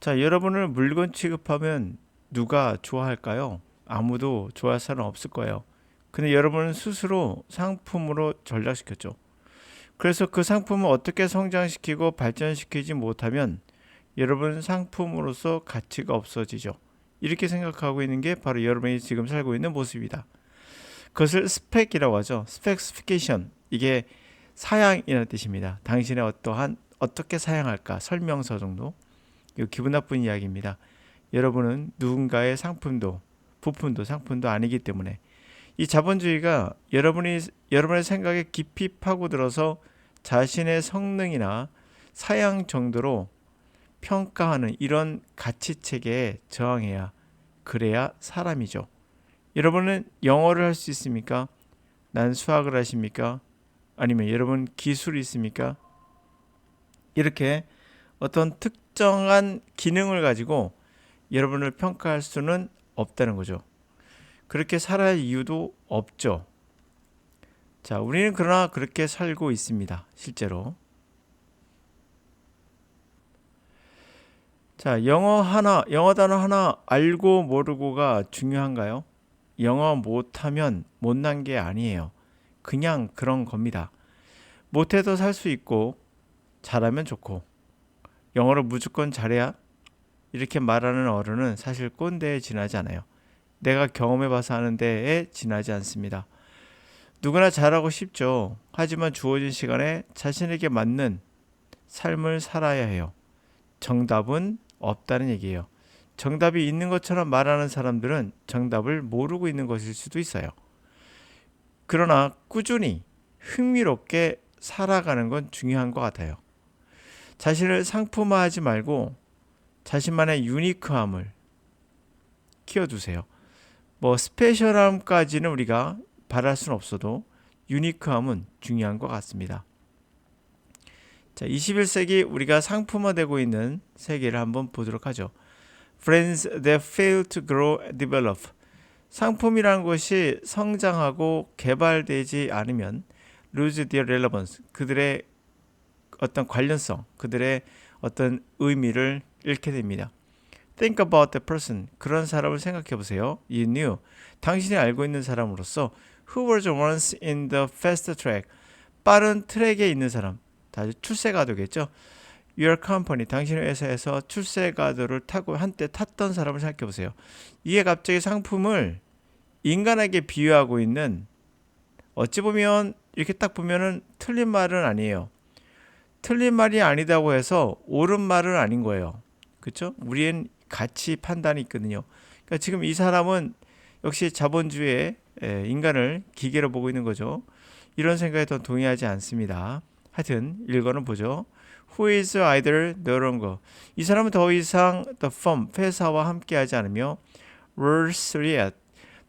자, 여러분을 물건 취급하면 누가 좋아할까요? 아무도 좋아할 사람 없을 거예요. 근데 여러분은 스스로 상품으로 전락시켰죠. 그래서 그 상품을 어떻게 성장시키고 발전시키지 못하면 여러분 상품으로서 가치가 없어지죠. 이렇게 생각하고 있는 게 바로 여러분이 지금 살고 있는 모습이다. 그것을 스펙이라고 하죠. 스펙시피케이션. 이게 사양이라는 뜻입니다. 당신의 어떠한 어떻게 사양할까 설명서 정도. 이거 기분 나쁜 이야기입니다. 여러분은 누군가의 상품도 부품도 상품도 아니기 때문에 이 자본주의가 여러분의 생각에 깊이 파고들어서 자신의 성능이나 사양 정도로 평가하는 이런 가치 체계에 저항해야 그래야 사람이죠. 여러분은 영어를 할 수 있습니까? 난 수학을 하십니까? 아니면 여러분 기술이 있습니까? 이렇게 어떤 특정한 기능을 가지고 여러분을 평가할 수는 없다는 거죠. 그렇게 살아야 이유도 없죠. 자, 우리는 그러나 그렇게 살고 있습니다. 실제로. 자, 영어 단어 하나 알고 모르고가 중요한가요? 영어 못하면 못난 게 아니에요. 그냥 그런 겁니다. 못해도 살 수 있고 잘하면 좋고 영어를 무조건 잘해야 이렇게 말하는 어른은 사실 꼰대에 지나지 않아요. 내가 경험해봐서 하는 데에 지나지 않습니다. 누구나 잘하고 싶죠. 하지만 주어진 시간에 자신에게 맞는 삶을 살아야 해요. 정답은 없다는 얘기예요. 정답이 있는 것처럼 말하는 사람들은 정답을 모르고 있는 것일 수도 있어요. 그러나 꾸준히 흥미롭게 살아가는 건 중요한 것 같아요. 자신을 상품화하지 말고 자신만의 유니크함을 키워두세요. 뭐 스페셜함까지는 우리가 바랄 수는 없어도 유니크함은 중요한 것 같습니다. 자, 21세기 우리가 상품화되고 있는 세계를 한번 보도록 하죠. Friends that fail to grow and develop. 상품이라는 것이 성장하고 개발되지 않으면 lose their relevance. 그들의 어떤 관련성, 그들의 어떤 의미를 잃게 됩니다. Think about the person. 그런 사람을 생각해 보세요. You knew. 당신이 알고 있는 사람으로서 who was once in the fast track. 빠른 트랙에 있는 사람. 다시 출세가도겠죠. Your company. 당신의 회사에서 출세가도를 타고 한때 탔던 사람을 생각해 보세요. 이게 갑자기 상품을 인간에게 비유하고 있는 어찌 보면 이렇게 딱 보면은 틀린 말은 아니에요. 틀린 말이 아니다고 해서 옳은 말은 아닌 거예요. 그렇죠? 우리는 가치 판단이 있거든요. 그러니까 지금 이 사람은 역시 자본주의의 인간을 기계로 보고 있는 거죠. 이런 생각에 더 동의하지 않습니다. 하여튼 일권은 보죠. Who is either no longer. 이 사람은 더 이상 the firm, 회사와 함께하지 않으며 worse yet.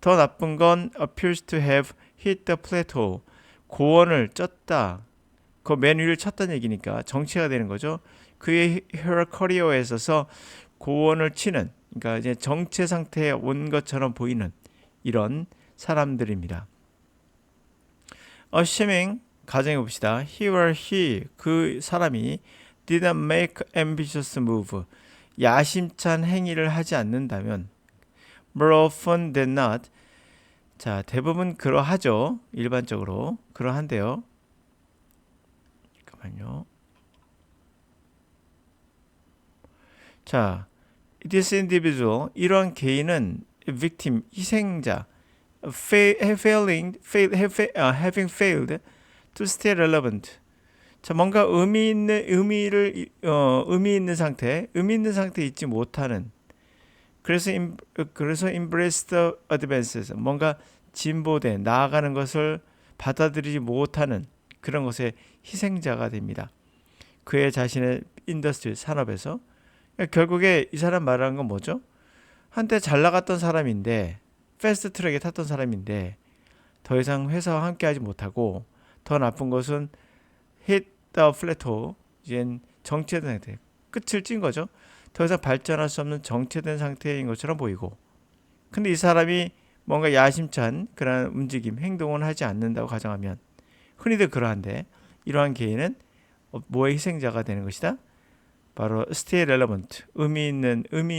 더 나쁜 건 appears to have hit the plateau. 고원을 쪘다. 그 맨 위를 쳤다는 얘기니까 정체가 되는 거죠. 그의 her career에 있어서 고원을 치는, 그러니까 이제 정체 상태에 온 것처럼 보이는 이런 사람들입니다. Assuming 가정해 봅시다. He or he 그 사람이 didn't make ambitious move 야심찬 행위를 하지 않는다면 more often than not 자 대부분 그러하죠. 일반적으로 그러한데요. 잠깐만요. 자, this individual 이러한 개인은 victim 희생자 having failed to stay relevant. 자, 뭔가 의미 있는 상태, 의미 있는 상태에 있지 못하는. 그래서 embrace the advances. 뭔가 진보된 나아가는 것을 받아들이지 못하는 그런 것의 희생자가 됩니다. 그의 자신의 인더스트리 산업에서 결국에 이 사람 말하는 건 뭐죠? 한때 잘 나갔던 사람인데 패스트 트랙에 탔던 사람인데 더 이상 회사와 함께하지 못하고 더 나쁜 것은 hit the plateau 이젠 정체된 상태 끝을 찐 거죠. 더 이상 발전할 수 없는 정체된 상태인 것처럼 보이고 근데 이 사람이 뭔가 야심찬 그런 움직임 행동을 하지 않는다고 가정하면 흔히들 그러한데 이러한 개인은 뭐의 희생자가 되는 것이다? 바로 stay relevant, 의미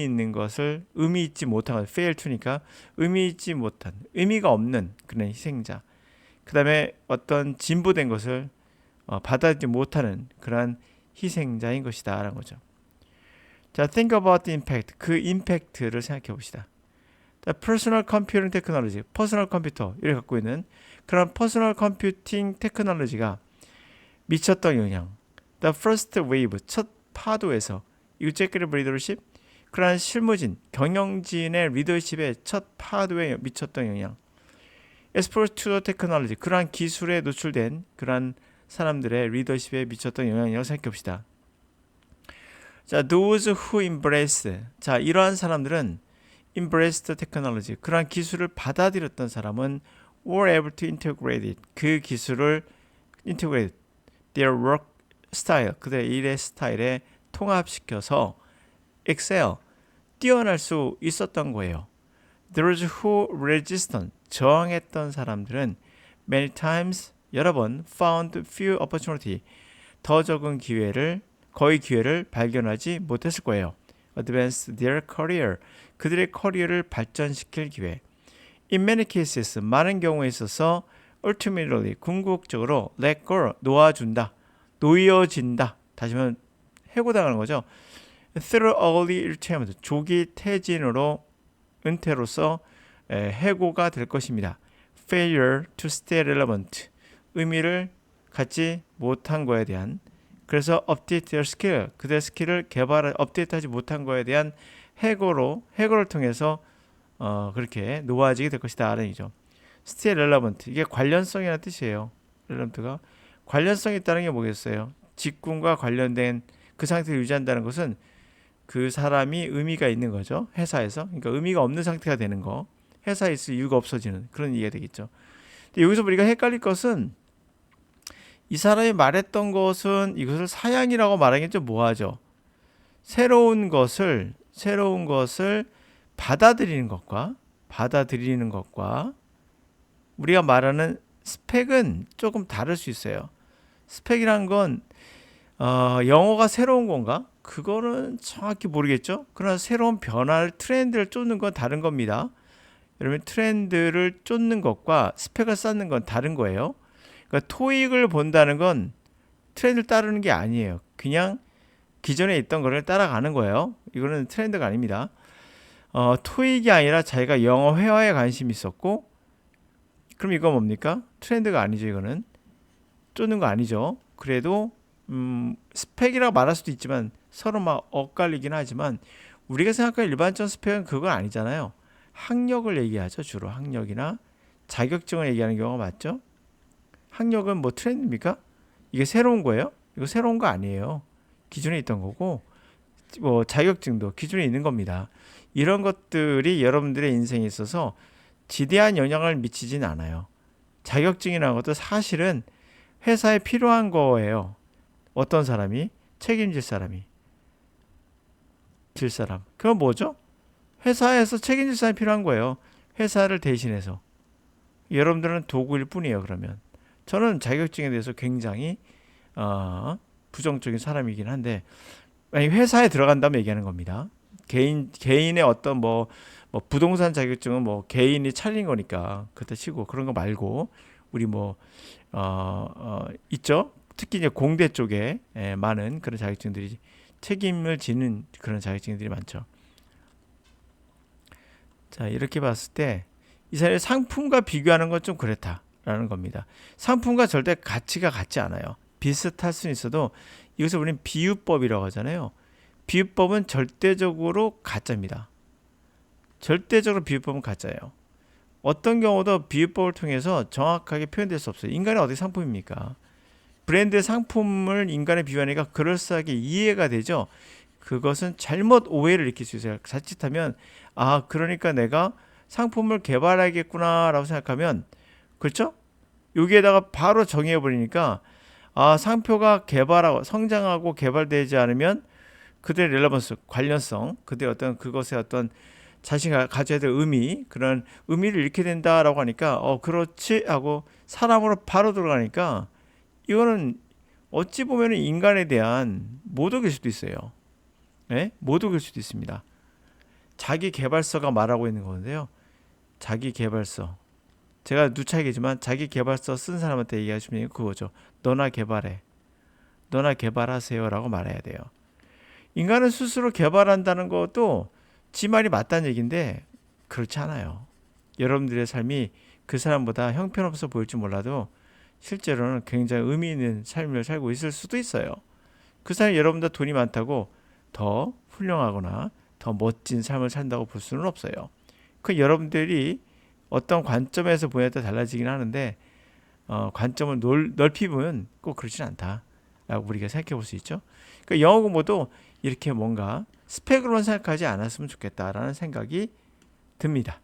있는 것을 의미 있지 못한 것, fail to니까 의미 있지 못한, 의미가 없는 그런 희생자. 그 다음에 어떤 진보된 것을 받아들이지 못하는 그러한 희생자인 것이다라는 거죠. 자, think about the impact. 그 임팩트를 생각해 봅시다. 자, personal computing technology, 퍼스널 컴퓨터를 갖고 있는 그런 퍼스널 컴퓨팅 테크놀로지가 미쳤던 영향. The first wave, 첫 파도에서 executive leadership, 그러한 실무진, 경영진의 리더십의 첫 파도에 미쳤던 영향. Exposure to the technology, 그러한 기술에 노출된 그러한 사람들의 리더십에 미쳤던 영향이라고 생각해 봅시다. 자, those who embrace. 자, 이러한 사람들은 embrace the technology. 그러한 기술을 받아들였던 사람은 were able to integrate it. 그 기술을 integrate their work style. 그들의 일의 스타일에 통합시켜서 excel. 뛰어날 수 있었던 거예요. Those who resisted. 저항했던 사람들은 many times 여러 번 found few opportunity. 더 적은 기회를 거의 기회를 발견하지 못했을 거예요. Advance their career. 그들의 커리어를 발전시킬 기회. In many cases, 많은 경우에 있어서 ultimately, 궁극적으로 let go, 놓아준다, 놓여진다. 다시 말하면 해고당하는 거죠. Through early retirement, 조기 퇴진으로 은퇴로서 해고가 될 것입니다. Failure to stay relevant, 의미를 갖지 못한 거에 대한, 그래서 update their skill, 그들의 스킬을 업데이트하지 못한 거에 대한 해고를 통해서 그렇게 놓아지게 될 것이다 라는 얘기죠. Stay relevant, 이게 관련성이라는 뜻이에요. relevant가 관련성이 있다는 게 뭐겠어요? 직군과 관련된 그 상태를 유지한다는 것은 그 사람이 의미가 있는 거죠. 회사에서. 그러니까 의미가 없는 상태가 되는 거. 회사에 있을 이유가 없어지는 그런 이해가 되겠죠. 근데 여기서 우리가 헷갈릴 것은 이 사람이 말했던 것은 이것을 사양이라고 말하는 게 좀 뭐하죠? 새로운 것을 받아들이는 것과 우리가 말하는 스펙은 조금 다를 수 있어요. 스펙이란 건 영어가 새로운 건가? 그거는 정확히 모르겠죠. 그러나 새로운 변화를 트렌드를 쫓는 건 다른 겁니다. 여러분 트렌드를 쫓는 것과 스펙을 쌓는 건 다른 거예요. 그러니까 토익을 본다는 건 트렌드를 따르는 게 아니에요. 그냥 기존에 있던 거를 따라가는 거예요. 이거는 트렌드가 아닙니다. 토익이 아니라 자기가 영어 회화에 관심이 있었고, 그럼 이거 뭡니까? 트렌드가 아니죠. 이거는 쫓는 거 아니죠. 그래도 스펙이라고 말할 수도 있지만 서로 막 엇갈리긴 하지만 우리가 생각하는 일반적 스펙은 그건 아니잖아요. 학력을 얘기하죠. 주로 학력이나 자격증을 얘기하는 경우가 맞죠. 학력은 뭐 트렌드입니까? 이게 새로운 거예요? 이거 새로운 거 아니에요. 기존에 있던 거고, 뭐 자격증도 기존에 있는 겁니다. 이런 것들이 여러분들의 인생에 있어서 지대한 영향을 미치진 않아요. 자격증이라는 것도 사실은 회사에 필요한 거예요. 어떤 사람이 책임질 사람. 그건 뭐죠? 회사에서 책임질 사람이 필요한 거예요. 회사를 대신해서. 여러분들은 도구일 뿐이에요. 그러면 저는 자격증에 대해서 굉장히 부정적인 사람이긴 한데, 만약 회사에 들어간다면 얘기하는 겁니다. 개인의 어떤 뭐 부동산 자격증은 뭐 개인이 차린 거니까 그때 치고, 그런 거 말고 우리 있죠. 특히 이제 공대 쪽에 많은 그런 자격증들이 책임을 지는 그런 자격증들이 많죠. 자, 이렇게 봤을 때 이 사람의 상품과 비교하는 건 좀 그렇다라는 겁니다. 상품과 절대 가치가 같지 않아요. 비슷할 수는 있어도 이것을 우리는 비유법이라고 하잖아요. 비유법은 절대적으로 가짜입니다. 절대적으로 비유법은 가짜예요. 어떤 경우도 비유법을 통해서 정확하게 표현될 수 없어요. 인간이 어디 상품입니까? 브랜드의 상품을 인간에 비유하니까 그럴싸하게 이해가 되죠. 그것은 잘못 오해를 일으킬 수 있어요. 자칫하면 그러니까 내가 상품을 개발하겠구나 라고 생각하면, 그렇죠? 여기에다가 바로 정의해버리니까 상표가 개발하고 성장하고 개발되지 않으면 그들의 relevance, 관련성, 그들의 어떤 그것의 어떤 자신가 가져야 될 의미, 그런 의미를 잃게 된다라고 하니까 그렇지 하고 사람으로 바로 들어가니까 이거는 어찌 보면 인간에 대한 모독일 수도 있어요. 예? 모독일 수도 있습니다. 자기 개발서가 말하고 있는 건데요. 자기 개발서. 제가 누차 얘기지만 자기 개발서 쓴 사람한테 얘기하시면 그거죠. 너나 개발해. 너나 개발하세요라고 말해야 돼요. 인간은 스스로 개발한다는 것도 지 말이 맞다는 얘기인데 그렇지 않아요. 여러분들의 삶이 그 사람보다 형편없어 보일지 몰라도 실제로는 굉장히 의미 있는 삶을 살고 있을 수도 있어요. 그 사람이 여러분보다 돈이 많다고 더 훌륭하거나 더 멋진 삶을 산다고 볼 수는 없어요. 그 여러분들이 어떤 관점에서 보냐에 따라 달라지긴 하는데 관점을 넓히 보면 꼭 그렇진 않다라고 우리가 생각해 볼 수 있죠. 그러니까 영어 공부도 이렇게 뭔가 스펙으로만 생각하지 않았으면 좋겠다라는 생각이 듭니다.